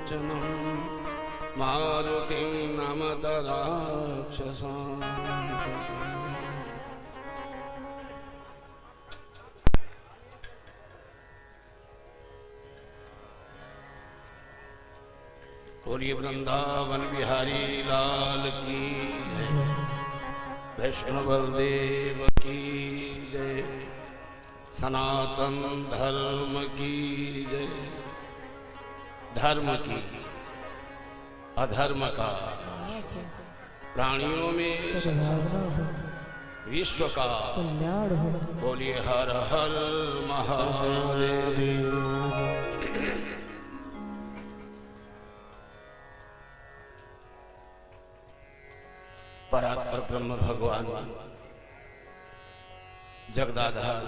विमोचनं मारुतिं नमत राक्षसान्तकम्। बोलिए वृंदावन बिहारी लाल की जय, वैष्णव बलदेव की जय, सनातन धर्म की जय। धर्म की अधर्म का प्राणियों में विश्व का बोलिए हर हर महादेव। परात्पर ब्रह्म भगवान जगदाधार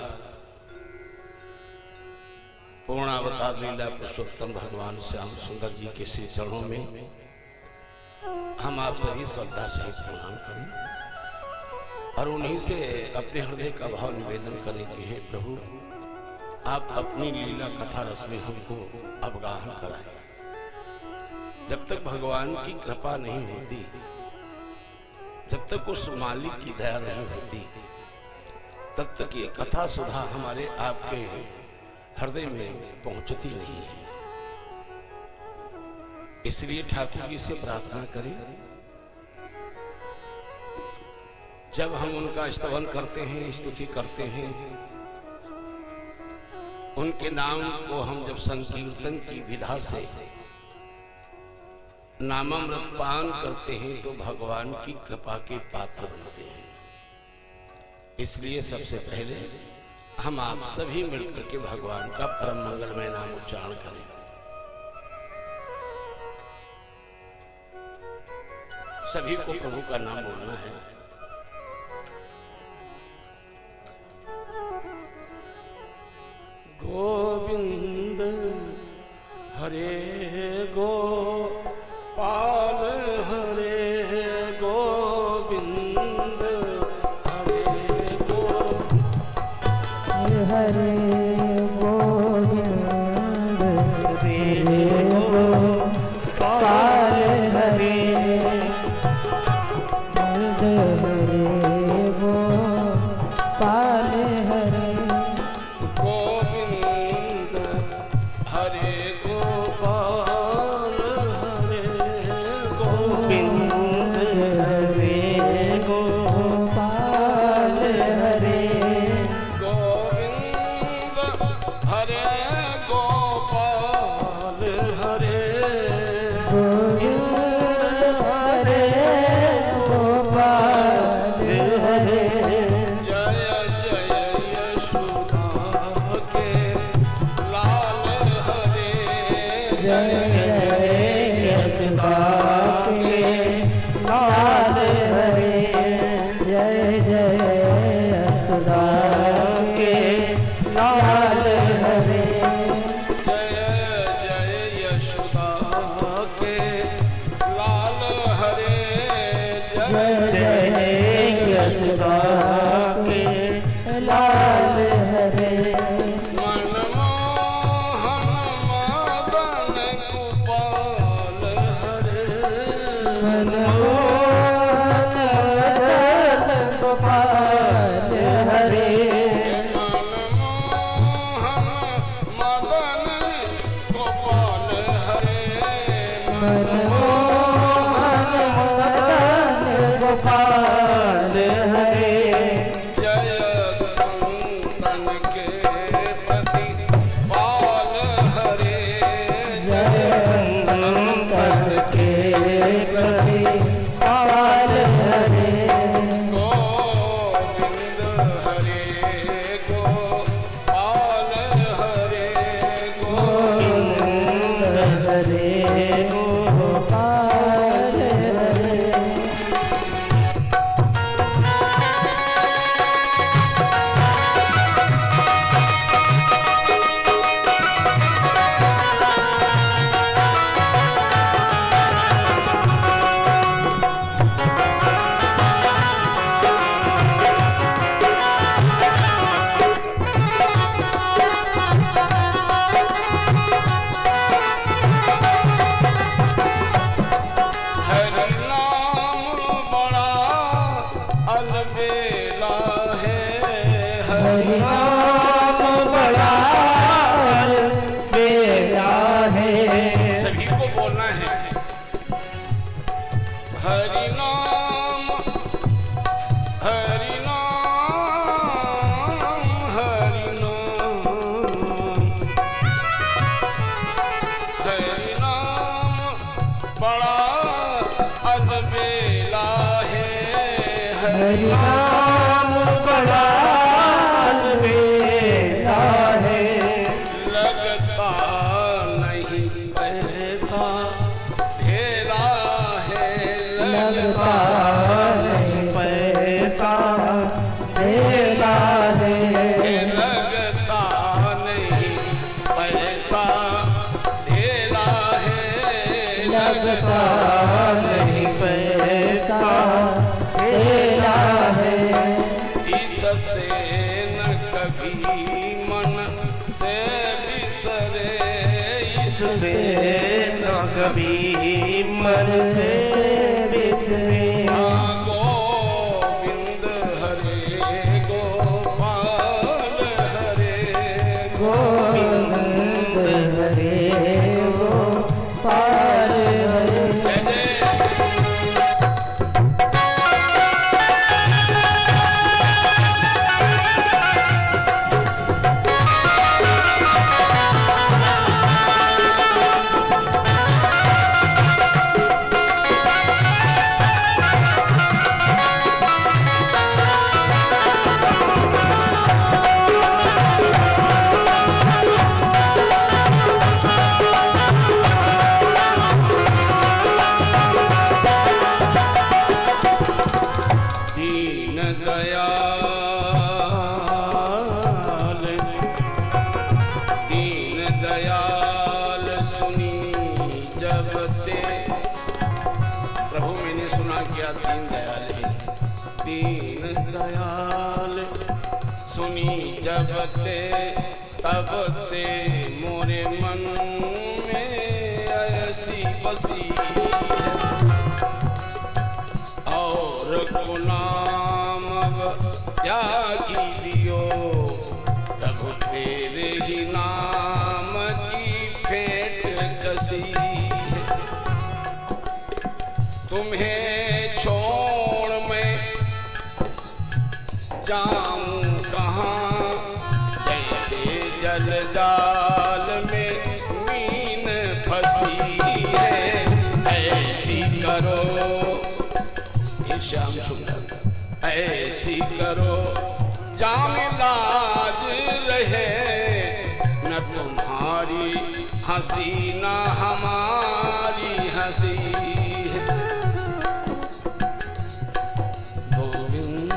पूर्णावतार लीला पुरुषोत्तम भगवान श्याम सुंदर जी के श्री चरणों में हम आप सभी श्रद्धा सहित प्रणाम करें और उन्हीं से अपने हृदय का भाव निवेदन करें कि हे प्रभु आप अपनी लीला कथा रस में हमको अवगाहन कराएं। जब तक भगवान की कृपा नहीं होती, जब तक उस मालिक की दया नहीं होती, तब तक ये कथा सुधा हमारे आपके हृदय में पहुंचती नहीं है। इसलिए ठाकुर जी से प्रार्थना करें, जब हम उनका स्तवन करते हैं, स्तुति करते हैं, उनके नाम को हम जब संकीर्तन की विधा से नामामृत पान करते हैं तो भगवान की कृपा के पात्र बनते हैं। इसलिए सबसे पहले हम आप सभी मिलकर के भगवान का परम मंगलमय नाम उच्चारण करें। सभी को प्रभु का नाम बोलना है। गोविंद हरे गोपाल हरे गोविंद हरे गोपाल हरे गोविंद बड़ा अलबेला है, हरि नाम बड़ा अलबेला है। लगता नहीं पैसा ढेला है, लगता नहीं पैसा ढेला है। लगता नहीं पैसा ढेला है, लगता नहीं पैसा ढेला है। इससे न कभी मन से बिसरे, इससे न कभी मन से बिसरे। गोविंद हरे गोपाल हरे, गोविंद हरे गोपाल हरे। जय जय। दीन दयाल, दीन दयाल सुनी जब से। प्रभु मैंने सुना क्या दीन दयाल है। दीन दयाल सुनी जब से तब से मोरे मन में ऐसी बसी है। और गुलाम त्यागी दियो, प्रभु तेरे ही नाम की फेंट कसी है। तुम्हें छोड़ मैं जाऊं कहाँ, जैसे जल जाल में मीन फंसी है। ऐसी करो श्याम सुंदर, ऐसी करो जाम लाज रहे, न तुम्हारी हंसी न हमारी हंसी है। गोविंद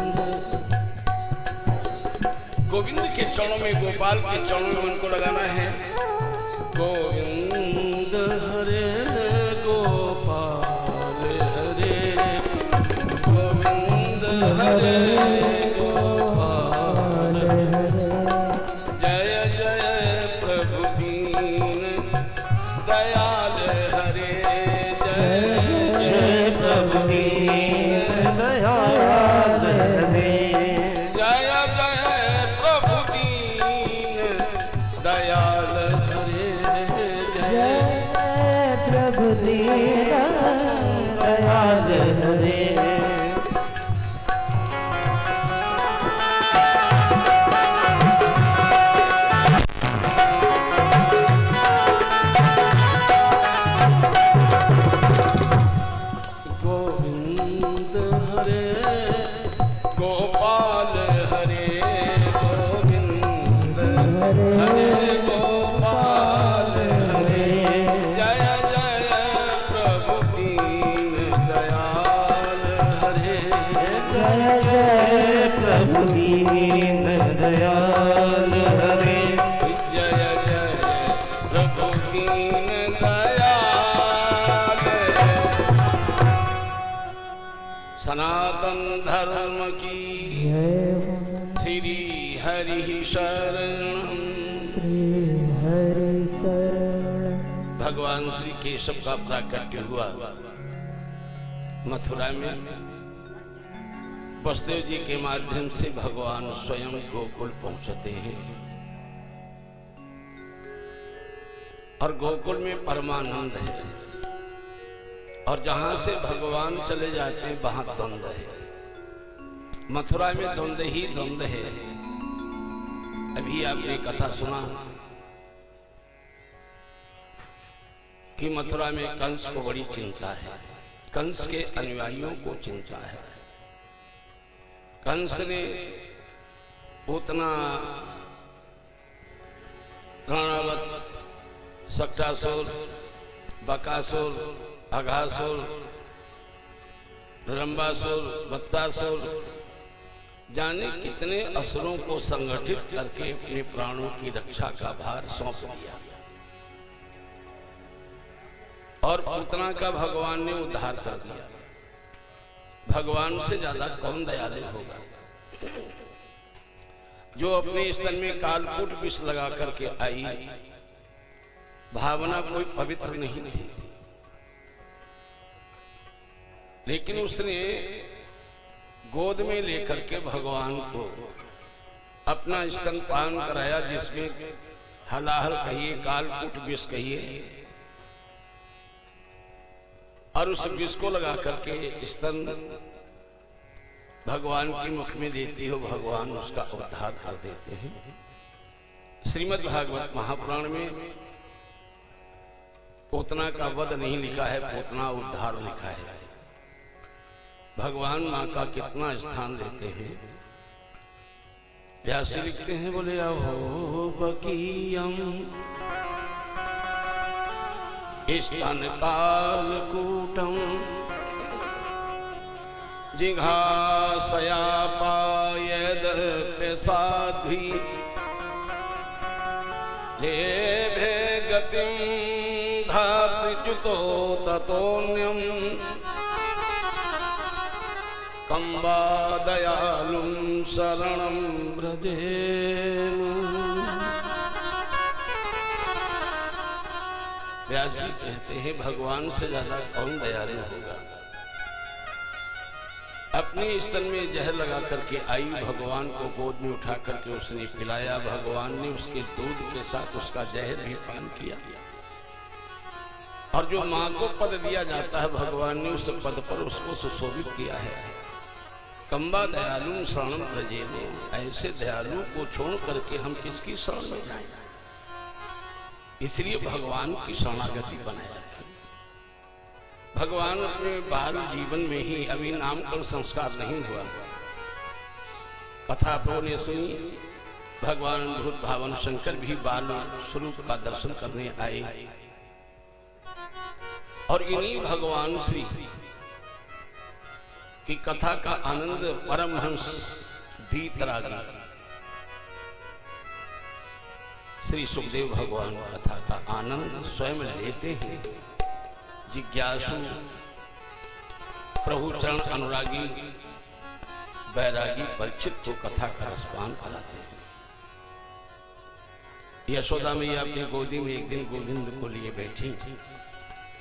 गोविंद के चरणों में, गोपाल के चरणों में मन को लगाना है। गोविंद हरे गोपाल हरे, हरे गोपाल हरे। जय जय प्रभु दीन दयाल हरे, जय जय प्रभु दीन दयाल हरे। जय जय प्रभु दीन दयाल हरे, जय प्रभु दीन दयाल हरे। गोविंद हरे गोपाल हरे, गोविंद हरे गोपाल हरे। जय जय प्रभु दीन दयाल हरे, जय जय प्रभु दीन दयाल हरे। जय जय प्रभु दीन दयाल। सनातन धर्म की श्री हरि शरण, श्री हरि शरण। भगवान श्री केशव का प्राकट्य हुआ मथुरा में। वसुदेव जी के माध्यम से भगवान स्वयं गोकुल पहुंचते हैं और गोकुल में परमानंद है, और जहां से भगवान चले जाते हैं वहां द्वंद्व है। मथुरा में द्वंद्व ही द्वंद्व है। अभी आपने कथा सुना कि मथुरा में कंस को बड़ी चिंता है, कंस के अनुयायियों को चिंता है। कंस ने उतना राणावत, सक्टासुर, बकासुर, अघासुर, रंबासुर, बत्तासुर, जाने कितने असुरों को संगठित करके अपने प्राणों की रक्षा का भार सौंप दिया और पूतना का भगवान ने उद्धार कर दिया। भगवान से ज्यादा कौन दयालु होगा, जो अपने स्तन में कालकूट विष लगा करके आई। भावना कोई पवित्र नहीं थी, लेकिन उसने गोद में लेकर के भगवान को अपना स्तनपान कराया, जिसमें हलाहल कहिए, कालकूट विष कहिए, और उस विष को लगा करके स्तन भगवान के मुख में देती हो, भगवान उसका उद्धार कर देते हैं। श्रीमद् भागवत महापुराण में पूतना का वध नहीं लिखा है, पूतना उद्धार लिखा है। भगवान मां का कितना स्थान देते हैं। व्यास लिखते हैं, बोले अहो बकीयम स्तन कालकूटम जिघासया पायद पेसाध्वी लेभे गतिम धातृच्युतो ततोन्यम कंबा दयालुं शरणं व्रजेम। व्यास जी कहते हैं, भगवान से ज्यादा कौन दयालु होगा। अपने स्तन में जहर लगा करके आई, भगवान को गोद में उठा करके उसने पिलाया। भगवान ने उसके दूध के साथ उसका जहर भी पान किया, और जो मां को पद दिया जाता है, भगवान ने उस पद पर उसको सुशोभित किया है। कंबा दयालु शरणं व्रजेम। ऐसे दयालु को छोड़ करके हम किसकी शरण में जाएंगे। इसलिए भगवान की शरणागति बनाए रखें। भगवान अपने बाल जीवन में ही, अभी नामकरण संस्कार नहीं हुआ, कथा आपने ने सुनी। भगवान भूत भावन शंकर भी बाल स्वरूप का दर्शन करने आए, और इन्हीं भगवान श्री की कथा का आनंद परमहंस भीतरागी श्री सुखदेव भगवान कथा का आनंद स्वयं लेते हैं। जिज्ञासु प्रभु चरण अनुरागी बैरागी परीक्षित को कथा का रसपान कराते हैं। यशोदा मैया अपनी गोदी में एक दिन गोविंद को लिए बैठी,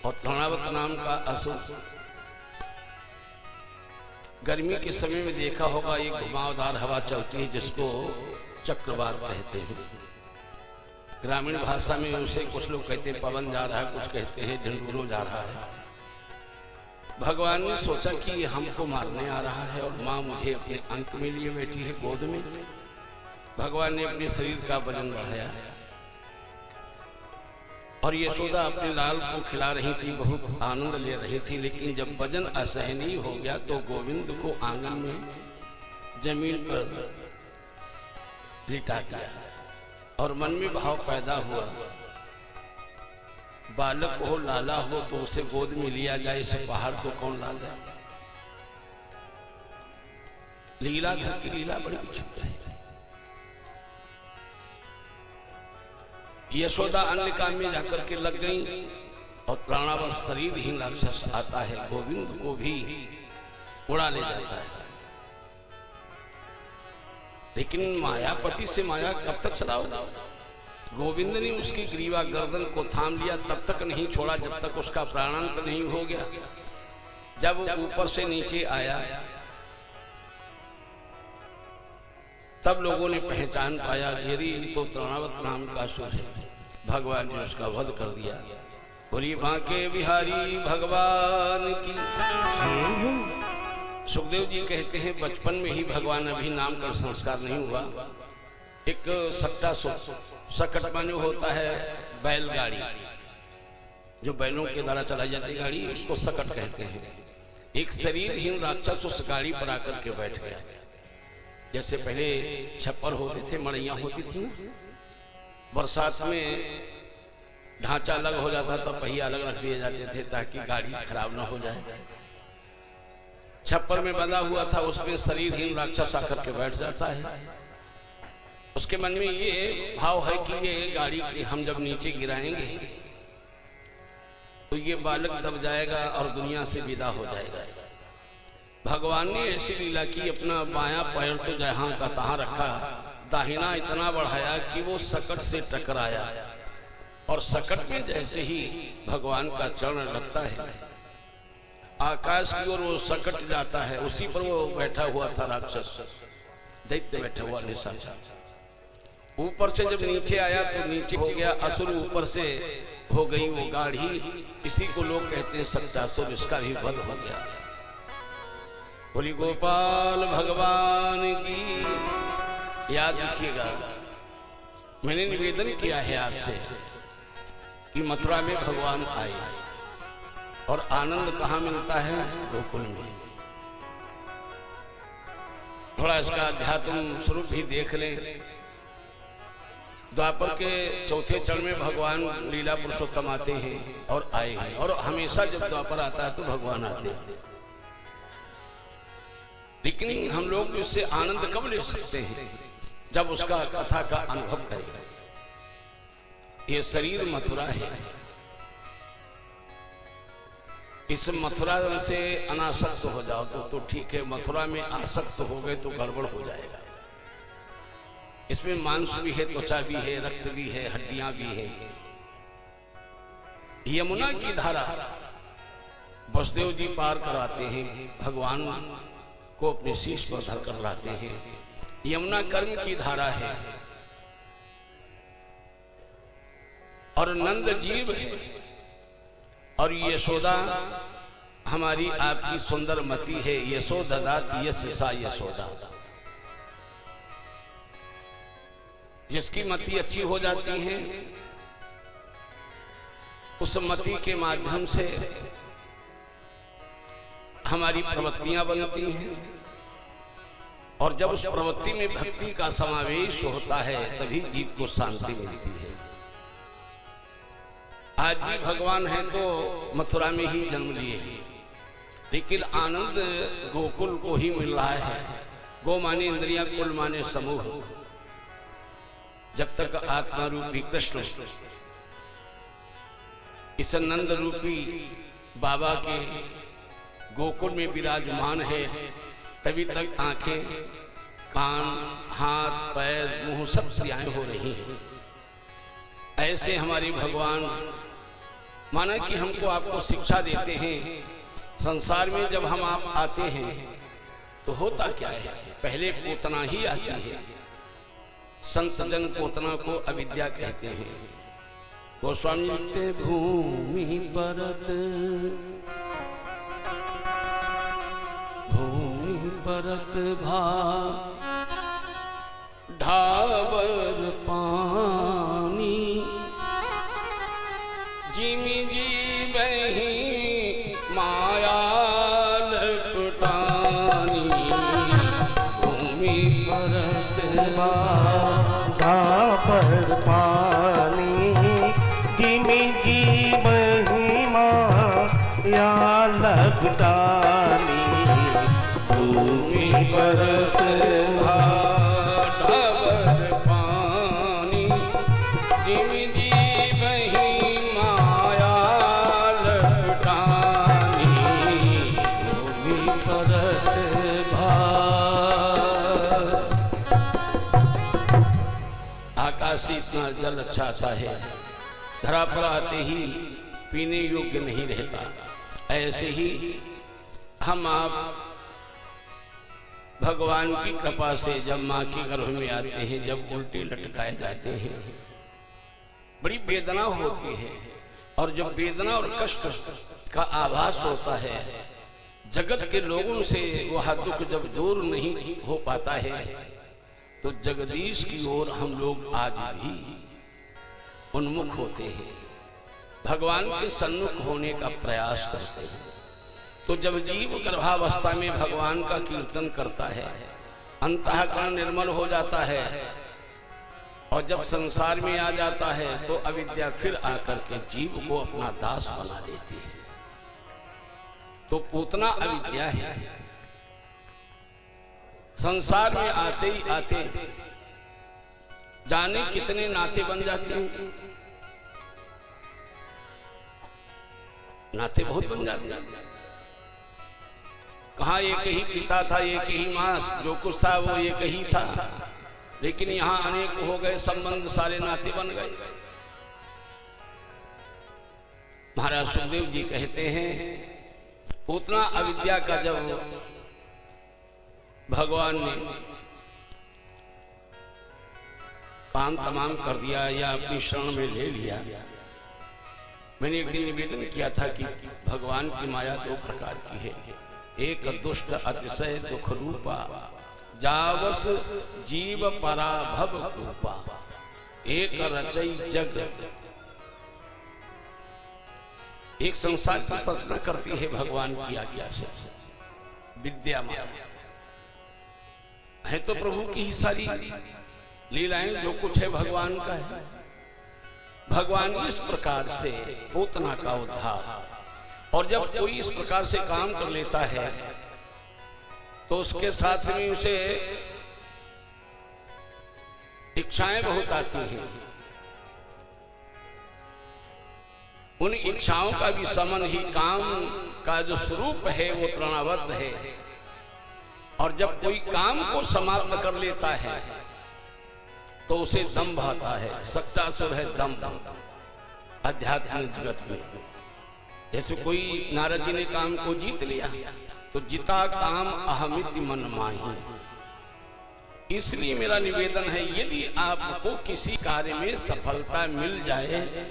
और कर्णावत नाम का असुर, गर्मी के समय में देखा होगा, एक घुमावदार हवा चलती है जिसको चक्रवात कहते हैं। ग्रामीण भाषा में उसे कुछ लोग कहते हैं पवन जा रहा है, कुछ कहते हैं ढंढूरो जा रहा है। भगवान ने सोचा कि ये हमको मारने आ रहा है, और माँ मुझे अपने अंक में लिए बैठी है गोद में। भगवान ने अपने शरीर का वजन बढ़ाया, और यशोदा अपने लाल को खिला रही थी, बहुत आनंद ले रही थी। लेकिन जब वजन असहनीय हो गया तो गोविंद को आंगन में जमीन पर लिटा दिया, और मन में भाव पैदा हुआ, बालक हो लाला हो तो उसे गोद में लिया जाए, इसे पहाड़ को कौन ला जाए। लीलाधर की लीला बड़ी विचित्र है। यशोदा अन्य काम में जाकर के लग गई, और प्राणावर शरीरहीन राक्षस आता है, गोविंद को भी उड़ा ले जाता है। लेकिन मायापति से माया कब तक चलाओ। गोविंद ने उसकी ग्रीवा गर्दन को थाम लिया, तब तक नहीं छोड़ा जब तक उसका प्राणांत नहीं हो गया। जब ऊपर से नीचे आया, तब लोगों ने पहचान पाया, गिरी तो तृणावत नाम का असुर है। भगवान ने उसका वध कर दिया। बोलिए बांके बिहारी भगवान की। सुखदेव जी कहते हैं, बचपन में ही भगवान, अभी नाम का संस्कार नहीं हुआ, एक सकट माने होता है बैलगाड़ी, जो बैलों के द्वारा चलाई जाती गाड़ी, उसको सकट कहते हैं। एक शरीरहीन राक्षस उस गाड़ी पर आकर के बैठ गया। जैसे पहले छप्पर होते थे, मड़ैया होती थी ना, बरसात में ढांचा अलग हो जाता था, पहिया अलग रख दिए जाते थे ताकि गाड़ी खराब ना हो जाए। छप्पर में बंधा हुआ था, उसमें शरीरहीन राक्षस आकर के बैठ जाता है। उसके मन में ये भाव है कि ये गाड़ी हम जब नीचे गिराएंगे तो ये बालक दब जाएगा और दुनिया से विदा हो जाएगा। भगवान ने ऐसी लीला की, अपना बायां पैर तो जहां का तहां रखा, दाहिना इतना बढ़ाया कि वो सकट से टकराया, और सकट में जैसे ही भगवान का चरण लगता है, आकाश की ओर वो सकट जाता है। उसी पर वो बैठा हुआ था राक्षस, दैत्य बैठा हुआ निशाचर। ऊपर से जब नीचे आया तो नीचे हो गया असुर, ऊपर से हो गई वो गाढ़ी। इसी को लोग कहते हैं सत्यासुर, इसका भी वध हो गया। बोली गोपाल भगवान की। याद रखिएगा, मैंने निवेदन किया है आपसे कि मथुरा में भगवान आए, और आनंद कहाँ मिलता है? गोकुल में। थोड़ा इसका अध्यात्म स्वरूप भी देख लें। द्वापर के चौथे चरण में भगवान लीला पुरुषोत्तम आते हैं और आए हैं, और हमेशा जब द्वापर आता है तो भगवान आते हैं। लेकिन हम लोग इससे आनंद कब ले सकते हैं? जब उसका कथा का अनुभव करें। ये शरीर मथुरा है, इस मथुरा से अनासक्त हो जाओ तो ठीक है, मथुरा में आसक्त हो गए तो गड़बड़ हो जाएगा। इसमें मांस भी है, त्वचा भी है, रक्त भी है, हड्डियां भी है। यमुना की धारा वसुदेव जी पार कराते हैं, भगवान को अपने शीश पर धर कर लाते हैं। यमुना कर्म की धारा है, और नंद जीव है, और यशोदा हमारी आपकी सुंदर मति है। यशोददात यश सा यशोदा, जिसकी मति अच्छी हो जाती है, उस मति के माध्यम से हमारी प्रवृत्तियां बनती हैं, और जब उस प्रवृत्ति में भक्ति का समावेश होता है तभी जीव को शांति मिलती है। आज भी भगवान है तो मथुरा में ही जन्म लिए, लेकिन आनंद गोकुल को ही मिल रहा है। गो माने इंद्रियां, कुल माने समूह। जब तक आत्मा रूपी कृष्ण इस नंद रूपी बाबा के गोकुल में विराजमान है, तभी तक आंखें, कान, हाथ, पैर, मुंह सब क्रियाएं हो रही हैं। ऐसे हमारी भगवान माना कि हमको आपको शिक्षा देते हैं। संसार में जब हम आप आते हैं तो होता क्या है? पहले पूतना ही आती है। संत जन पोतना को अविद्या कहते हैं। गोस्वामी लिखते हैं, भूमि परत भा ढाबर पानी, जिमि जीवहि माया लपटानी। भूमि परत भा ढाबर पानी, जिमि जीवहि माया लपटानी। भूमि परत ढाबर पानी, जिमि जीवहि माया लपटानी। भूमि परत आकाश इतना जल अच्छा आता है, धरा पर आते ही पीने योग्य नहीं रहता। ऐसे ही हम आप भगवान की कृपा से जब माँ के गर्भ में आते हैं, जब उल्टे लटकाए जाते हैं, बड़ी वेदना होती है। और जब वेदना और कष्ट का आभास होता है, जगत के लोगों से वह दुख जब दूर नहीं हो पाता है, तो जगदीश की ओर हम लोग आज भी उन्मुख होते हैं। भगवान के सन्मुख होने का प्रयास करते हैं। तो जब जीव गर्भावस्था में भगवान का कीर्तन करता है, अंतःकरण निर्मल हो जाता है, और जब संसार में आ जाता है तो अविद्या फिर आकर के जीव को अपना दास बना देती है। तो पूतना अविद्या है। संसार में आते ही आते जाने कितने नाते बन जाते हैं, नाते बहुत बन जाते हैं। कहाँ एक ही पिता था, एक ही मां, जो कुछ था वो एक ही था, लेकिन यहाँ अनेक हो गए संबंध, सारे नाते बन गए। महाराज सुखदेव जी कहते हैं उतना अविद्या का जब भगवान ने काम तमाम कर दिया या अपनी शरण में ले लिया। मैंने एक दिन निवेदन किया था कि भगवान की माया दो प्रकार की है, एक दुष्ट अतिशय दुख रूपा, जावस जीव पराभव रूपा, एक रचई जग। एक संसार की रचना करती है भगवान की आज्ञा से, विद्या माया है तो प्रभु की ही सारी लीलाएं, जो कुछ है भगवान का है। भगवान इस प्रकार से पूतना का उद्धार, और जब कोई इस प्रकार से काम कर लेता है तो उसके साथ में उसे इच्छाएं बहुत आती हैं। उन इच्छाओं का भी समन ही काम का जो स्वरूप है वो तृणावत है। और जब कोई काम को समाप्त कर लेता है तो उसे दंभ आता है। सच्चा सुर है दंभ आध्यात्मिक जगत में। जैसे कोई नारद जी ने काम को जीत लिया तो जिता काम अहमिति मन माही। इसलिए मेरा निवेदन है, यदि आपको किसी कार्य में सफलता मिल जाए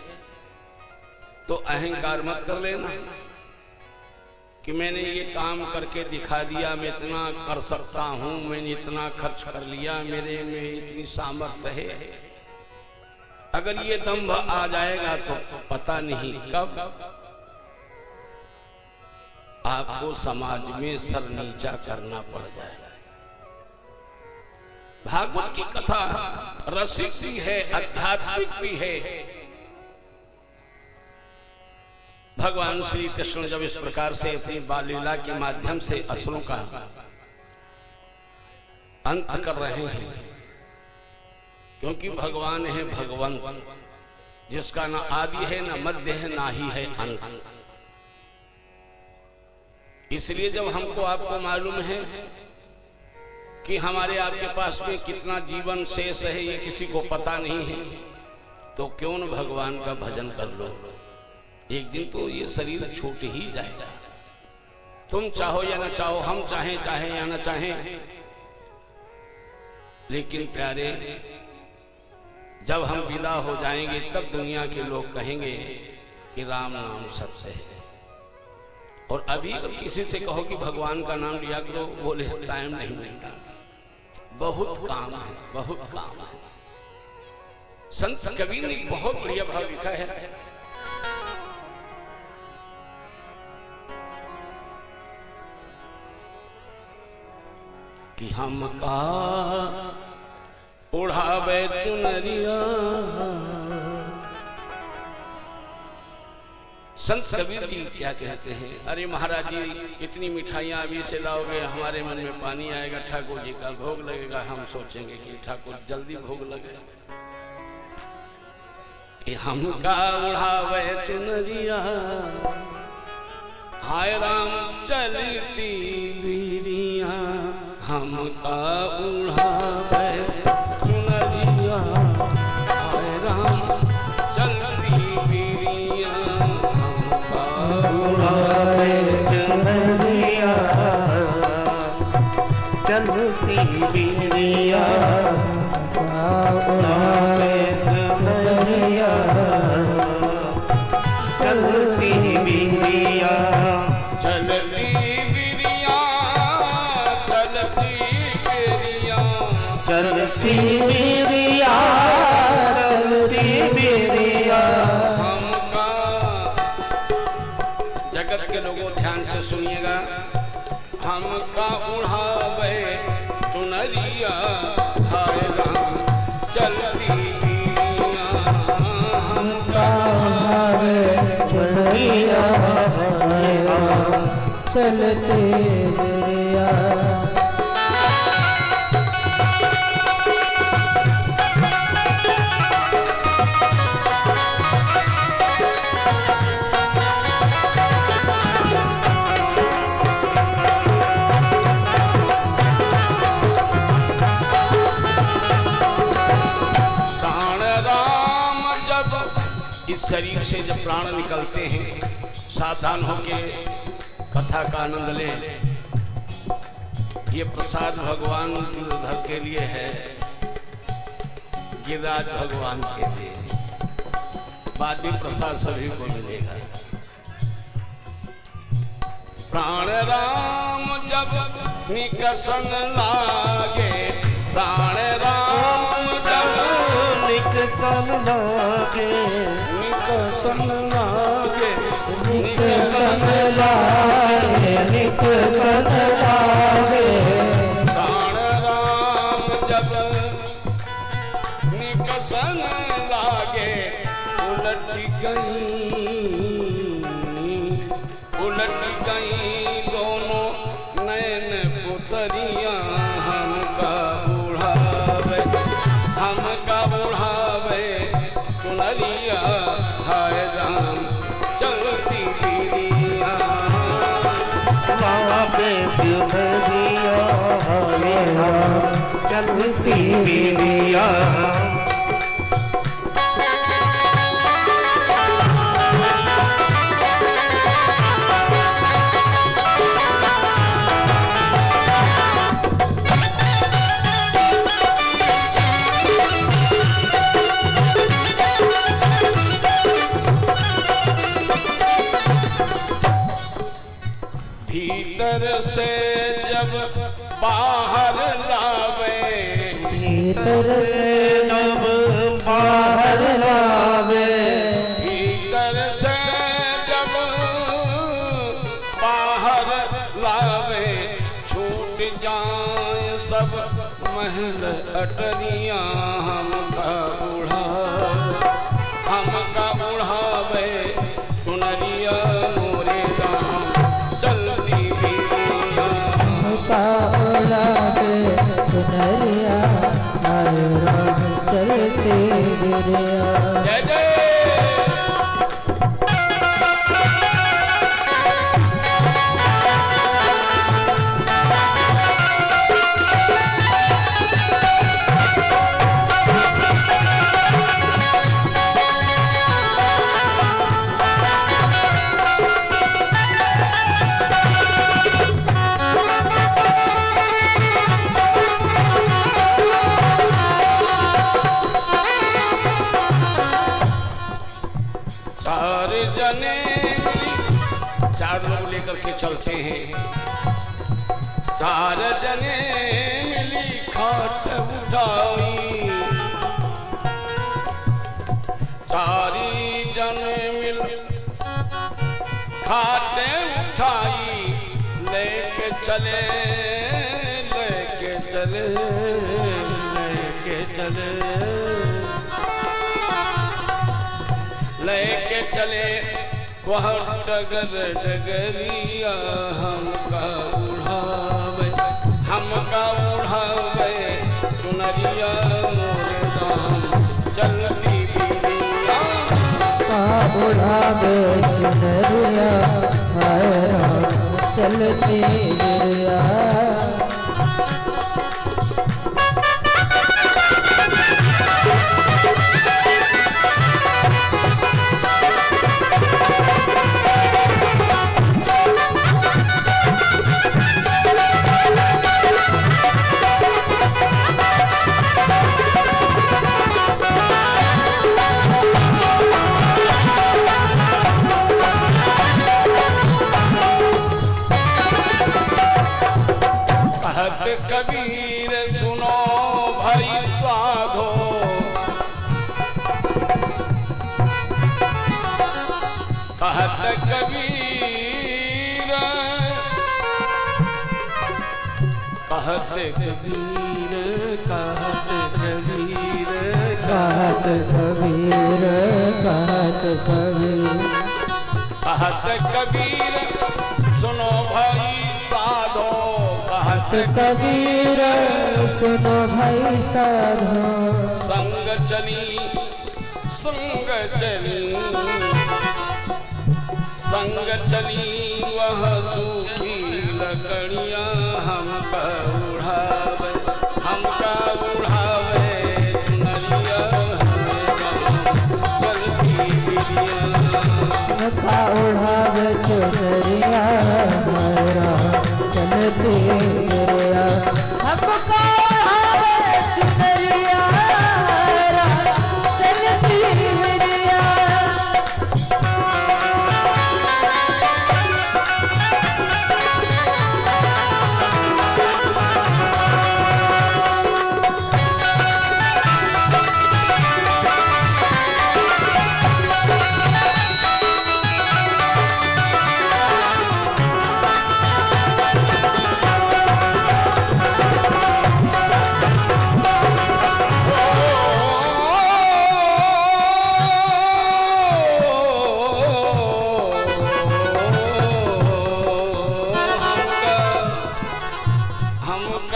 तो अहंकार मत कर लेना कि मैंने ये काम करके दिखा दिया, मैं इतना कर सकता हूं, मैंने इतना खर्च कर लिया, मेरे में इतनी सामर्थ्य है। अगर ये दंभ आ जाएगा तो पता नहीं कब आपको समाज में सर नीचा करना पड़ जाएगा। भागवत की कथा रसिक भी है, आध्यात्मिक भी है। भगवान श्री कृष्ण जब इस प्रकार से अपनी बाल लीला के माध्यम से असुरों का अंत कर रहे हैं, क्योंकि भगवान है भगवंत, जिसका ना आदि है ना मध्य है ना ही है अंत। इसलिए जब हमको आपको मालूम है कि हमारे आपके पास में कितना जीवन शेष है ये किसी को पता नहीं है, तो क्यों न भगवान का भजन कर लो। एक दिन तो ये शरीर छूट ही जाएगा, तुम चाहो या ना चाहो, हम चाहें चाहें या ना चाहें। लेकिन प्यारे, जब हम विदा हो जाएंगे तब दुनिया के लोग कहेंगे कि राम नाम सत्य है। और अभी अगर किसी से कहो कि भगवान का नाम लिया करो, बोले टाइम नहीं मिलता, बहुत काम है, बहुत काम है। संत कबीर ने बहुत बढ़िया भाव लिखा है, कि हमका उड़ावे चुनरिया। संत कबीर जी क्या कहते हैं, अरे महाराज जी इतनी मिठाइयाँ अभी से लाओगे, हमारे मन में पानी आएगा। ठाकुर जी का भोग लगेगा, हम सोचेंगे कि ठाकुर जल्दी भोग लगे। कि हमका उड़ावे चुनरिया, हाय राम चलती बीरिया, हमका उड़ावे चुनरिया, हाय राम चलती बीरिया, हमका उड़ावे चुनरिया, चलती बीरिया, उड़ावे चुनरिया, चलती बीरिया, चलती बीरिया, चलती बीरिया, चलती बीरिया, चलती बीरिया, हमका जगत के लोगों ध्यान से सुनिएगा। हमका उड़ावे चुनरिया हाय राम चलती बिरिया, हमका उड़ावे चुनरिया हाय राम चलती बिरिया। इस शरीर से जब प्राण निकलते हैं, सावधान होके कथा का आनंद लें। ये प्रसाद भगवान गिरधर के लिए है, गिरिराज भगवान के लिए। बाद में प्रसाद सभी को मिलेगा। प्राण राम जब निकसन लागे, प्राण राम जब निकसन लागे, निकसन लागे, निकसन लागे, निकसन लागे। प्राण राम जब निकसन लागे, उलट गई दोनों नैन पुतरिया, हमका उड़ावे चुनरिया हाय राम चलती बिरिया, उड़ावे चुनरिया हाय राम चलती बिरिया। भीतर से जब बाहर लावे, भीतर से जब बाहर लावे, भीतर से जब बाहर लावे, छूट जाए सब महल अटरिया, हमका उड़ावे चुनरिया मोरे राम चलती बिरिया, हमका उड़ावे चुनरिया हाय राम चलती बिरिया। जय जय। चार लोग लेकर के चलते हैं, चार जने मिली खाट उठाई, चारी जने मिल खाटे उठाई, लेके चले लेके चले लेके चले लेके चले वह डगर डगरिया, हमका उड़ावे चुनरिया मोरे राम चलती बिरिया, उड़ावे चुनरिया हाय राम चलती बिरिया। कबीर सुनो भाई साधो, कहत कबीर कहत कबीर कहत कबीर कहत कबीर कहत कबीर कहत कबीर सुनो भाई साधो कहत कबीर सुनो भाई साधो संग चली वह सूखी लकड़ियां हमका उड़ावे चुनरिया चलती बिरिया हमका उड़ावे चुनरिया हमारा चलती बिरिया हमका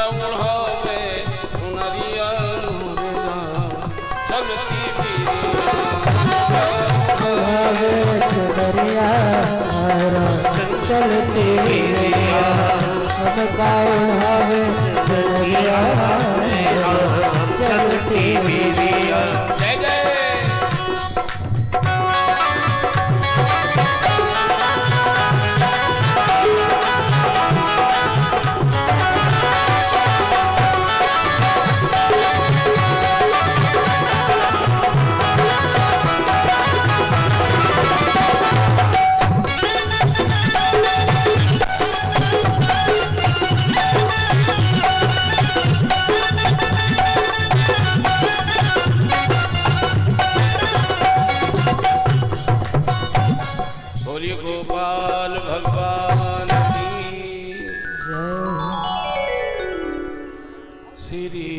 उड़ावे चुनरिया हमारा चलती बिरिया चलती हमका उड़ावे चुनरिया चलती बिरिया जय जय गोपाल भगवान की श्री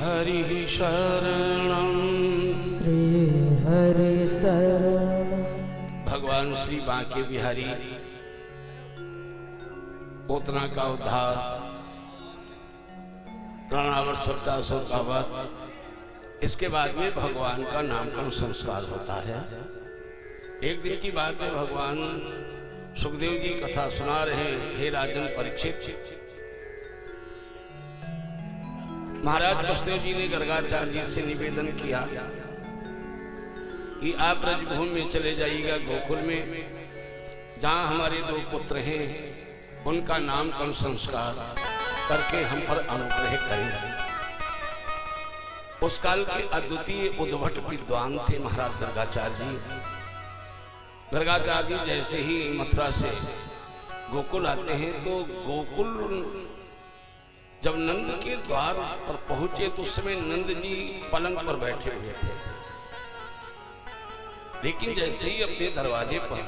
हरि शरणम श्री हरि शरण भगवान श्री बांके बिहारी पोतना का उद्धार त्रणावर्ष सप्ताह का बाद इसके बाद में भगवान का नामकरण संस्कार होता है। एक दिन की बात है, भगवान सुखदेव जी कथा सुना रहे हैं। हे राजन परीक्षित, महाराज वसुदेव जी ने गर्गाचार्य जी से निवेदन किया कि आप ब्रजभूमि में चले जाइएगा, गोकुल में जहां हमारे दो पुत्र हैं उनका नामकरण संस्कार करके हम पर अनुग्रह करेंगे। उस काल के अद्वितीय उद्भट विद्वान थे महाराज गर्गाचार्य जी। गर्गाचार्य जी जैसे ही मथुरा से गोकुल आते हैं तो गोकुल जब नंद के द्वार पर पहुंचे तो उस समय नंद जी पलंग पर बैठे हुए थे, लेकिन जैसे ही अपने दरवाजे पर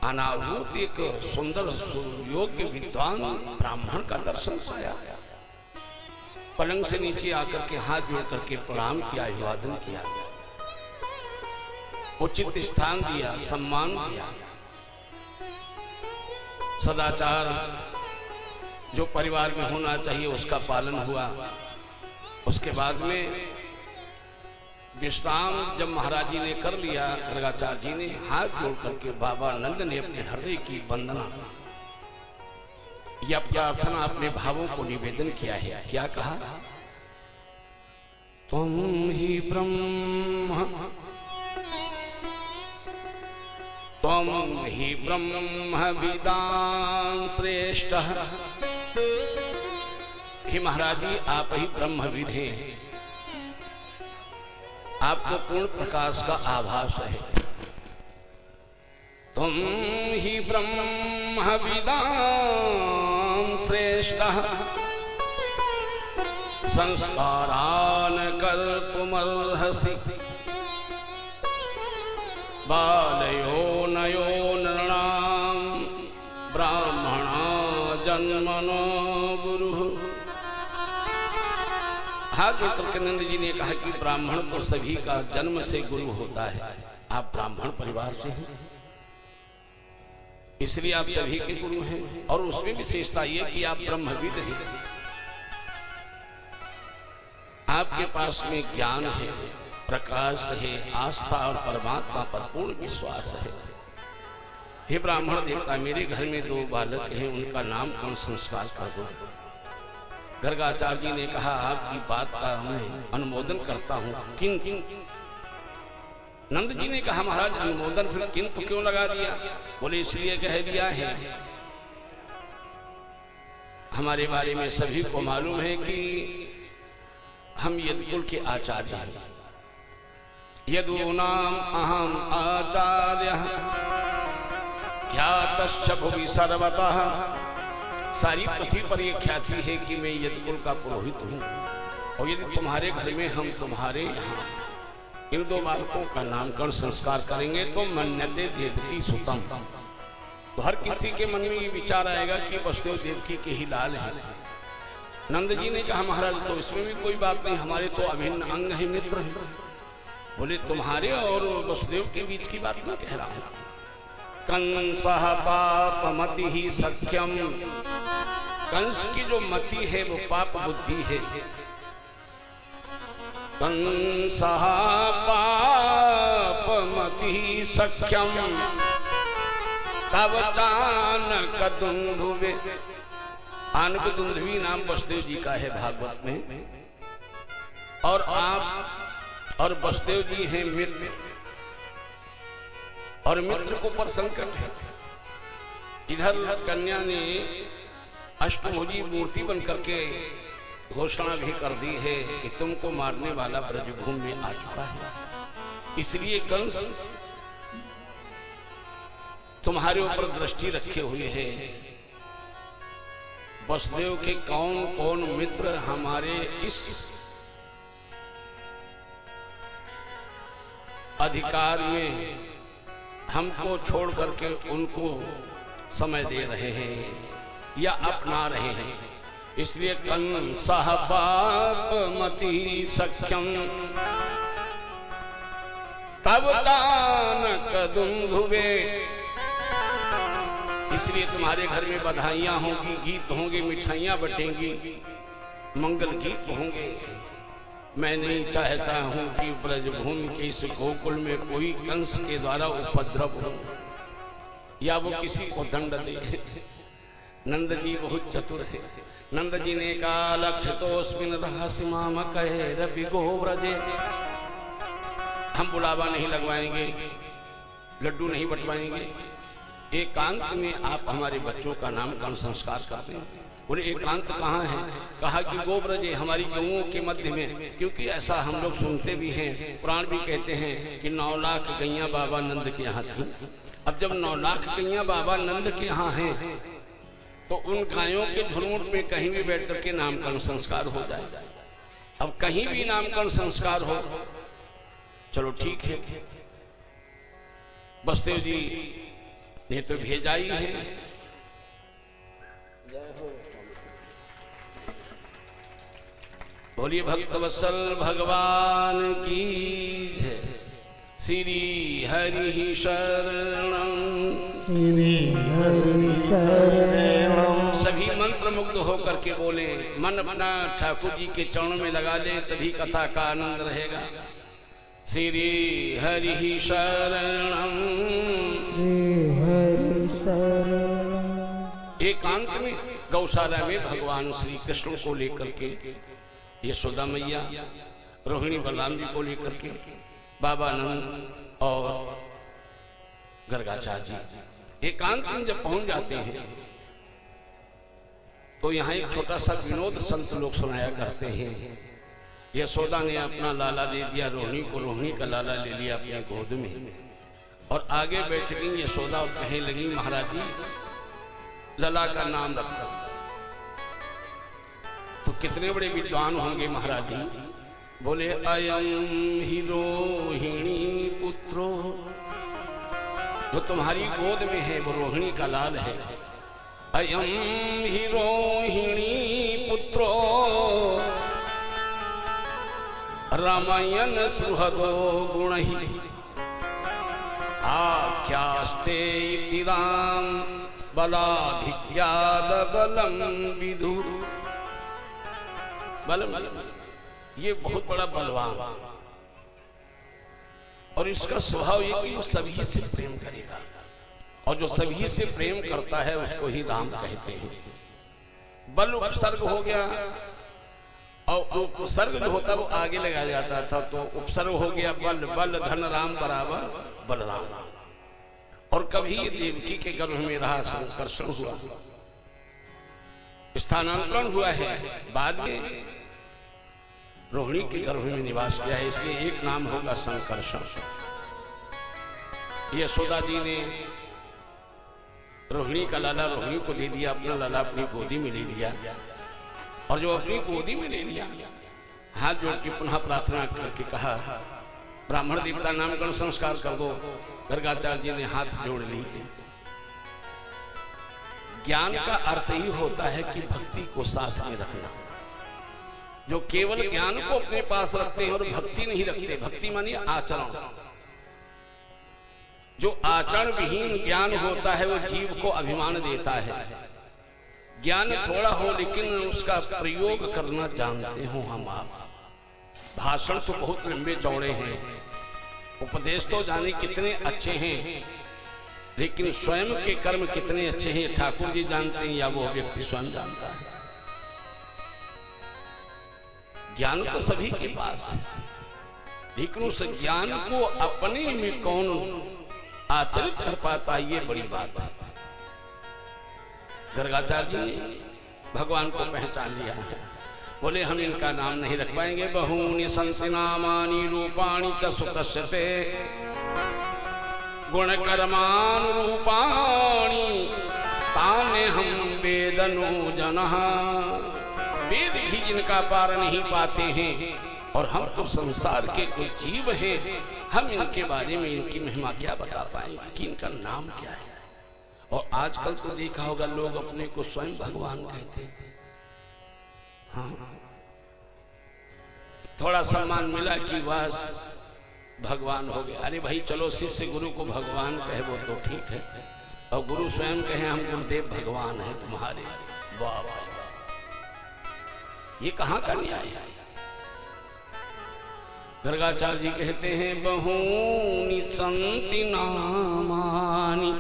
अनावृत एक सुंदर सुयोग्य विद्वान ब्राह्मण का दर्शन पाया, पलंग से नीचे आकर के हाथ जोड़ करके प्रणाम किया, अभिवादन किया, उचित स्थान दिया, सम्मान दिया। सदाचार जो परिवार में होना चाहिए उसका पालन हुआ। उसके बाद में विश्राम जब महाराज जी ने कर लिया, गर्गाचार्य जी ने हाथ जोड़ करके बाबा नंद ने अपने हृदय की वंदना या प्रार्थना अपने भावों को निवेदन किया है। क्या कहा? तुम ही ब्रह्म विदां श्रेष्ठ। हे महाराज जी, आप ही ब्रह्मविद हैं, आपको पूर्ण प्रकाश का आभास है। तुम ही ब्रह्म विदां श्रेष्ठ, संस्कारान कर्तुमर्हसि, बालयो नयो नृणां ब्राह्मणा जन्मनो गुरुः। हाथ जोड़ करके नंद जी ने कहा कि ब्राह्मण तो सभी का जन्म से गुरु होता है, आप ब्राह्मण परिवार से हैं, इसलिए आप सभी के गुरु हैं। और उसमें विशेषता यह कि आप ब्रह्मविद हैं, आपके पास में ज्ञान है, प्रकाश है, आस्था और परमात्मा पर पूर्ण विश्वास है। हे ब्राह्मण देवता, मेरे घर में 2 बालक हैं, उनका नामकरण संस्कार कर दो। गर्गाचार्य जी ने कहा आपकी बात का मैं अनुमोदन करता हूं, किंतु नंद जी ने कहा महाराज अनुमोदन फिर किंतु क्यों लगा दिया? बोले इसलिए कह दिया है, हमारे बारे में सभी को मालूम है कि हम यदुकुल के आचार्य हैं। यदूनाम अहम आचार्य ख्यातश्च भुवि सर्वतः, सारी पृथ्वी पर यह ख्याति है कि मैं यदुकुल का पुरोहित हूं। और यदि तुम्हारे घर में हम तुम्हारे यहाँ इन 2 बालकों का नामकरण संस्कार करेंगे तो मन्यते देवकी सुतम, तो हर किसी के मन में ये विचार आएगा कि वसुदेव देवकी के ही लाल हैं। नंद जी ने कहा महाराज तो इसमें भी कोई बात नहीं, हमारे तो अभिन्न अंग हैं, मित्र हैं। बोले तुम्हारे और वसुदेव के बीच की बात मैं कह रहा हूं। कंसः पापमति ही सख्यम, कंस की जो मति है वो पाप बुद्धि है। कंसः पापमति ही सख्यम तव चानक दुंदुवे, आनक दुंदुवी नाम वसुदेव जी का है भागवत में। और आप और वसुदेव जी हैं मित्र, और मित्र को पर संकट है। इधर कन्या ने अष्टभुजी मूर्ति बन करके घोषणा भी कर दी है कि तुमको मारने वाला ब्रजभूमि में आ चुका है, इसलिए कंस तुम्हारे ऊपर दृष्टि रखे हुए है। वसुदेव के कौन कौन मित्र हमारे इस अधिकार में हमको छोड़ करके उनको समय दे रहे हैं या अपना रहे हैं, इसलिए कंसः पापमति सख्यम तव चानक दुंदुवे, इसलिए तुम्हारे घर में बधाइयां होंगी, गीत होंगे, मिठाइयां बटेंगी, मंगल गीत होंगे। मैं नहीं चाहता हूं कि ब्रजभूमि के इस गोकुल में कोई कंस के द्वारा उपद्रव हो या वो किसी को दंड दे। नंद जी बहुत चतुर है। नंद जी ने कहा लक्षितोस्मिन् रहस्य माम कहे रवि गो ब्रजे, हम बुलावा नहीं लगवाएंगे, लड्डू नहीं बंटवाएंगे, एकांत में आप हमारे बच्चों का नामकरण संस्कार करते हैं। बोले एकांत कहाँ है? कहा कि गोब्रजे, हमारी गऊओं के मध्य में, क्योंकि ऐसा हम लोग सुनते भी हैं, पुराण भी कहते हैं कि 9 लाख गैया बाबा नंद के यहाँ थी। अब जब 9 लाख गैया बाबा नंद के यहाँ हैं तो उन गायों के झुंड में कहीं भी बैठ करके नामकरण संस्कार हो जाए। अब कहीं भी नामकरण संस्कार हो, चलो ठीक है, वसुदेव जी ने तो भेजा ही है। बोलिए भक्तवत्सल भगवान की जय। श्री हरि शरणम, श्री हरि शरणम। सभी मंत्र मुग्ध होकर के बोले, मन अपना ठाकुर जी के चरणों में लगा ले, तभी कथा का आनंद रहेगा। श्री हरि शरणम, श्री हरि शरणम। एकांत में गौशाला में भगवान श्री कृष्ण को लेकर के, यशोदा मैया, रोहिणी बलराम जी को लेकर के, बाबा नंद और गर्गाचार्य जी एकांत में जब पहुंच जाते हैं तो यहाँ एक छोटा सा विनोद संत लोग सुनाया करते हैं। यशोदा ने अपना लाला दे दिया रोहिणी को, रोहिणी का लाला ले लिया अपने गोद में, और आगे बैठ गई यशोदा और कहने लगी महाराज जी लला का नाम रखो। तो कितने बड़े विद्वान होंगे महाराज जी। बोले अयम ही रोहिणी पुत्रो, जो तुम्हारी गोद में है वो रोहिणी का लाल है। अयम ही रोहिणी पुत्रो रामायण सुहदो गुण ही आख्यास्ते इति राम बलाधिक्याद बलम विदु। बलम ये बहुत बड़ा बलवान और इसका स्वभाव ये कि वो सभी से प्रेम करेगा और जो सभी से प्रेम करता है उसको ही राम कहते हैं। बल उपसर्ग हो गया और उपसर्ग जो होता है वो आगे लगाया जाता था, तो उपसर्ग हो गया बल। बल धन राम बराबर बलराम। और कभी देवकी के गर्भ में रहा, संकर्षण हुआ, स्थानांतरण हुआ है, बाद में रोहिणी के गर्भ में निवास किया है, इसलिए एक नाम होगा संकर्षण। यशोदा जी ने रोहिणी का लाला रोहिणी को दे दिया, अपना लाला अपनी गोदी में ले लिया और जो अपनी गोदी में ले लिया हाथ जोड़ के पुनः प्रार्थना करके कहा ब्राह्मण देवता नामकरण संस्कार कर दो। गर्गाचार्य जी ने हाथ जोड़ ली। ज्ञान का अर्थ ही होता है कि भक्ति को साथ में रखना। जो केवल ज्ञान को अपने पास रखते हैं और भक्ति नहीं रखते, भक्ति मानी आचरण, जो आचरण विहीन ज्ञान होता है वो जीव को अभिमान देता है। ज्ञान थोड़ा हो लेकिन उसका प्रयोग करना जानते हो हम आप। भाषण तो बहुत लंबे चौड़े हैं, उपदेश तो जाने कितने अच्छे हैं, लेकिन स्वयं के कर्म कितने अच्छे हैं ठाकुर जी जानते हैं या वो व्यक्ति स्वयं जानता है। ज्ञान तो सभी के पास है, लेकिन उस ज्ञान को अपने में कौन आचरित कर पाता है, ये बड़ी बात है। गर्गाचार्य जी ने भगवान को पहचान लिया है, बोले हम इनका नाम नहीं रख पाएंगे। बहूनि संति नामानि रूपाणि च सुतस्यते गुण कर्मान रूपाणि ताने हम वेदनो जनः। वेद भी जिनका पार नहीं पाते हैं और हम तो संसार के कोई जीव हैं, हम इनके बारे में इनकी महिमा क्या बता पाएंगे कि इनका नाम क्या है। और आजकल तो देखा होगा लोग अपने को स्वयं भगवान कहते हैं। हाँ, थोड़ा सम्मान मिला कि बस भगवान हो गया। अरे भाई चलो शिष्य गुरु को भगवान कहे वो तो ठीक है, और गुरु स्वयं कहे हम गुरुदेव भगवान है तुम्हारे। वाह वाह, ये कहाँ का न्याय है। गर्गाचार्य जी कहते हैं बहूनि संति नामानि,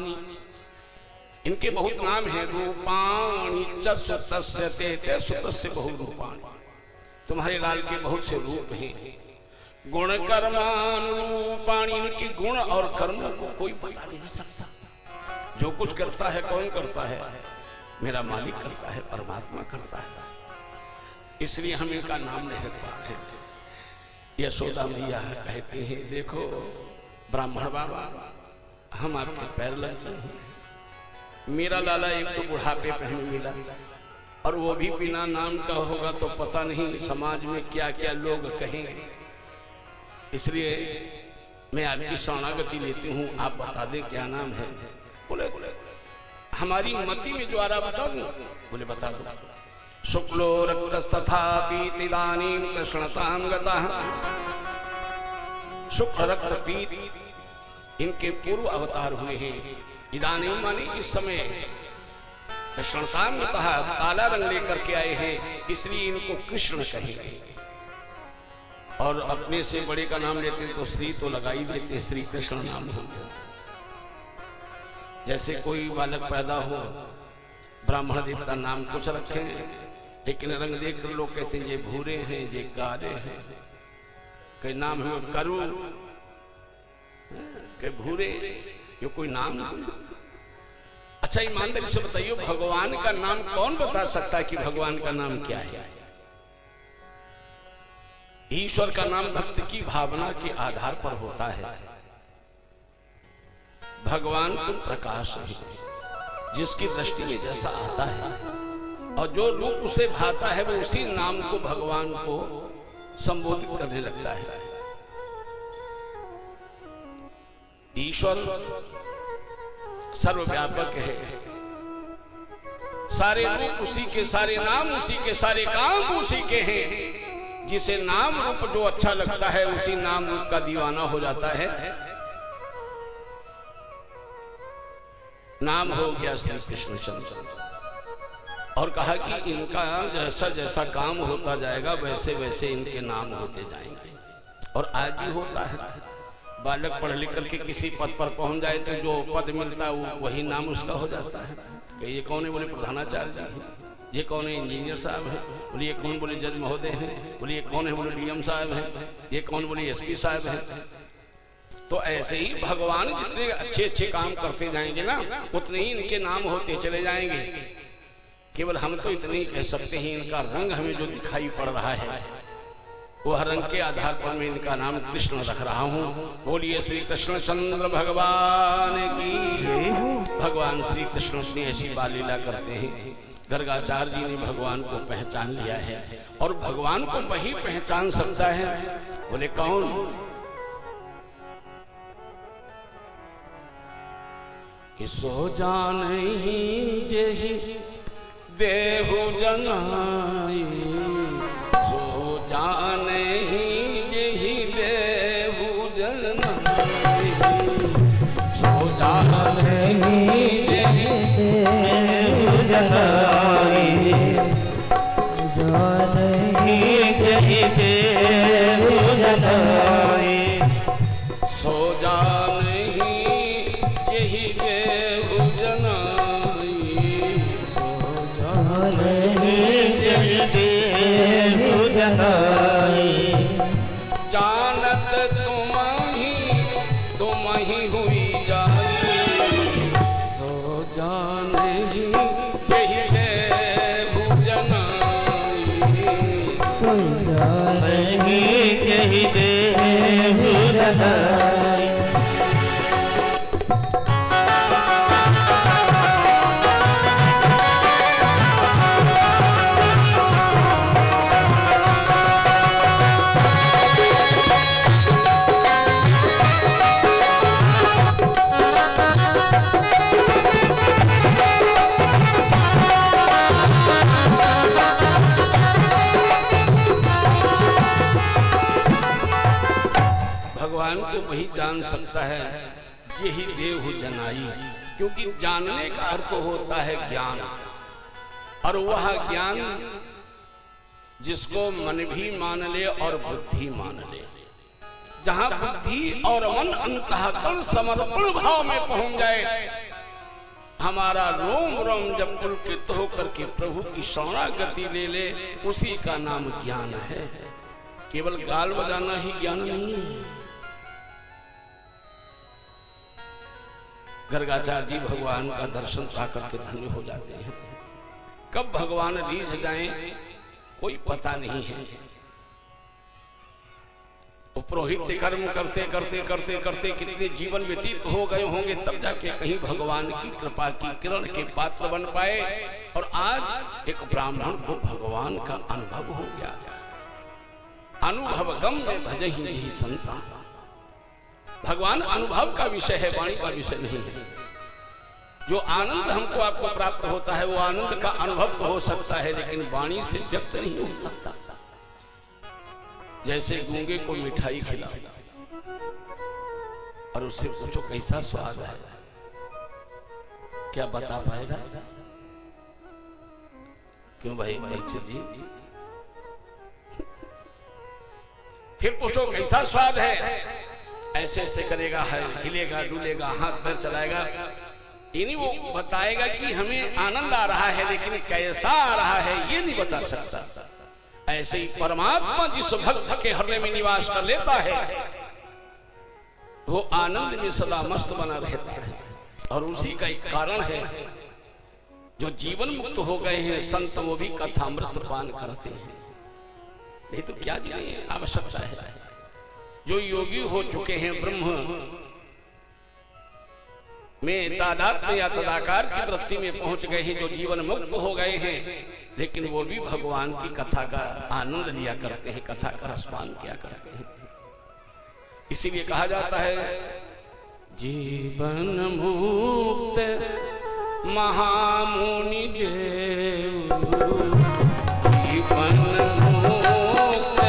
इनके बहुत नाम है। रूपाणि च सुतस्यते, सुतस्य बहुरूपाणि, तुम्हारे लाल के बहुत से रूप हैं। गुण कर्मान रूपाणि, इनके गुण और कर्मों को कोई बता नहीं सकता। जो कुछ करता है कौन करता है? मेरा मालिक करता है, परमात्मा करता है। इसलिए हम इनका नाम नहीं रख पा रहे। यशोदा मैया कहते हैं देखो ब्राह्मण बाबा, हम आपके पैर लगते हैं। मेरा लाला एक तो बुढ़ापे पे हमें मिला, और वो भी बिना नाम का होगा तो पता नहीं समाज में क्या क्या लोग कहेंगे। इसलिए मैं आपकी शरणागति लेती हूँ, आप बता दें क्या नाम है। बोले हमारी मति में जो आ रहा बता दूं? बोले बता दो। शुक्लो रक्तस्तथा पीत इदानीं कृष्णतां गतः। शुक्ल रक्त पीत इनके पूर्व अवतार हुए हैं। इदानीं माने इस समय, कृष्णतां गतः काला रंग लेकर के आए हैं, इसलिए इनको कृष्ण कहेंगे। और अपने से बड़े का नाम लेते तो श्री तो लगा ही देते, श्री कृष्ण नाम हो। जैसे कोई बालक पैदा हो, ब्राह्मण देवता नाम कुछ रखे, लेकिन रंग देख कर लोग कहते हैं ये भूरे हैं, ये काले हैं। कई नाम है करु, कई भूरे, ये कोई नाम नहीं। अच्छा ईमानदारी से बताइए, भगवान का नाम कौन बता सकता है कि भगवान का नाम क्या है? ईश्वर का नाम भक्ति की भावना के आधार पर होता है। भगवान तो प्रकाश है, जिसकी दृष्टि में जैसा आता है और जो रूप उसे भाता है वो उसी नाम को भगवान को संबोधित करने लगता है। ईश्वर सर्वव्यापक है, सारे रूप उसी के, सारे नाम उसी के, सारे काम उसी के हैं। जिसे नाम रूप जो अच्छा लगता है उसी नाम रूप का दीवाना हो जाता है। नाम हो गया श्री कृष्ण चंद्र, और कहा कि इनका जैसा जैसा काम होता जाएगा वैसे वैसे इनके नाम होते जाएंगे। और आज भी होता है, बालक पढ़ लिख करके किसी पद पर पहुंच जाए तो जो पद मिलता है वही नाम उसका हो जाता है। कि ये कौन है, बोले प्रधानाचार्य जी हैं। ये कौन है, इंजीनियर साहब हैं। बोले ये कौन, बोले जज महोदय हैं। बोले ये कौन है, बोले डीएम साहब हैं। ये कौन, बोले एसपी साहब हैं। तो ऐसे ही भगवान जितने अच्छे अच्छे काम करते जाएंगे ना, उतने ही इनके नाम होते चले जाएंगे। केवल हम तो इतने ही कह सकते हैं, इनका रंग हमें जो दिखाई पड़ रहा है वह रंग के आधार पर मैं इनका नाम कृष्ण रख रहा हूँ। बोलिए श्री कृष्ण चंद्र भगवान की। भगवान श्री कृष्ण अपनी ऐसी बाल लीला करते हैं। गर्गाचार्य जी ने भगवान को पहचान लिया है, और भगवान को वही पहचान सकता है। बोले कौन? कि सो जानहि जेहि देहु जनाई, सो जानहि जेहि देहु जनाई, सो जानहि जेहि देहु जनाई, जानहि जेहि देहु जनाई, सो जानहि जेहि देहु जनाई, सो जानहि जेहि देहु जनाई। जानत तुम ही हुई जाई, सो जानहि जेहि देहु जनाई, सो जानहि जेहि देहु जनाई। भगवान को वही जान सकता है यही देहु जनाई, क्योंकि जानने का अर्थ होता है ज्ञान, और वह ज्ञान जिसको मन भी मान ले और बुद्धि मान ले। जहां बुद्धि और मन अंतःकरण समर्पण भाव में पहुंच जाए, हमारा रोम रोम जब पुलकित होकर के प्रभु की शरणागति ले ले, उसी का नाम ज्ञान है। केवल गाल बजाना ही ज्ञान नहीं है। गर्गाचार्य जी भगवान का दर्शन पाकर के धन्य हो जाते हैं। कब भगवान रीझ जाएं कोई पता नहीं है। पुरोहित कर्म करते करते करते करते कितने जीवन व्यतीत हो गए होंगे, तब जाके कहीं भगवान की कृपा की किरण के पात्र बन पाए, और आज एक ब्राह्मण को भगवान का अनुभव हो गया। अनुभव गम में भजहि जी संता। भगवान अनुभव का विषय है, वाणी का विषय नहीं है। जो आनंद हमको आपको प्राप्त होता है वो आनंद का अनुभव तो हो सकता है, लेकिन वाणी से व्यक्त नहीं हो सकता। जैसे गूंगे को मिठाई खिलाओ और उससे पूछो कैसा स्वाद है, क्या बता पाएगा? क्यों भाई परीक्षित जी? फिर पूछो कैसा स्वाद है, ऐसे ऐसे करेगा, है हिलेगा डुलेगा, हाथ पैर चलाएगा, इन्हीं वो बताएगा कि हमें आनंद आ रहा है, लेकिन कैसा आ रहा है ये नहीं बता सकता। ऐसे ही परमात्मा जिस भक्त के हृदय में निवास कर लेता है वो आनंद में सदा मस्त बना रहता है, और उसी का एक कारण है जो जीवन मुक्त हो गए हैं संत, वो भी कथामृत पान करते हैं। नहीं तो क्या आवश्यकता है। जो योगी हो चुके हैं, ब्रह्म में तादात्म्य या तदाकार की वृत्ति में पहुंच गए हैं, जो जीवन मुक्त हो गए हैं, लेकिन वो भी भगवान की कथा का आनंद लिया करते हैं, कथा का रसपान किया करते हैं। इसीलिए कहा जाता है जीवन मुक्त महामुनि जेऊ, जीवन मुक्त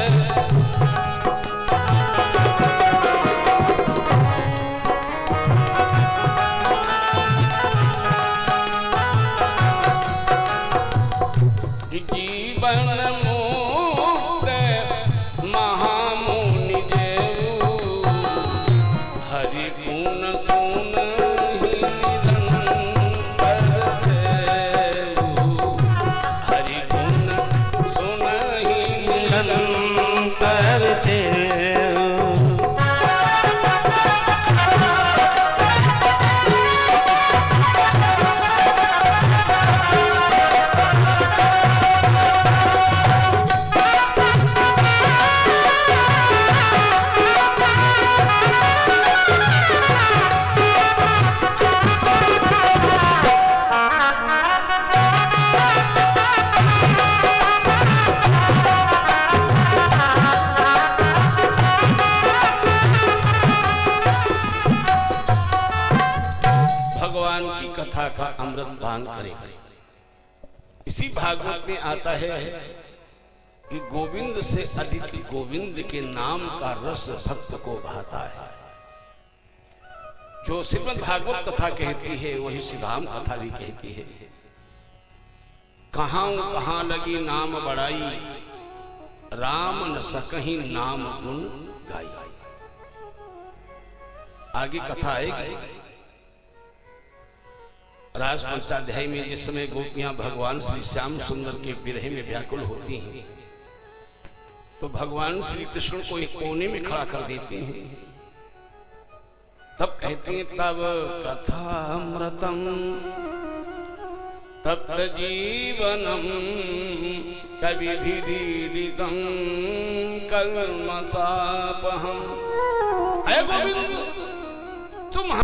जीवन मुक्त महामुनि देव हरि गुण सुनहि निरंतर देव हरि गुण सुनहि निरंतर देव भगवान की कथा का अमृत पान करें। इसी भागवत में आता है कि गोविंद से अधिक गोविंद के नाम का रस भक्त को भाता है। जो श्रीमद् भागवत कथा कहती है वही श्री राम कथा भी कहती है। कहाँ लगी नाम बढ़ाई राम न सकहीं नाम गुण गाई। आगे कथा आएगी रास पंचाध्याय में, जिस समय गोपियां भगवान श्री श्याम सुंदर के विरह में व्याकुल होती हैं तो भगवान श्री कृष्ण को एक कोने में खड़ा कर देती हैं। तब कहती हैं तब कथामृतम तप्त जीवनम कविभिरीडितम कल्मषापहम। हे गोविंद तुम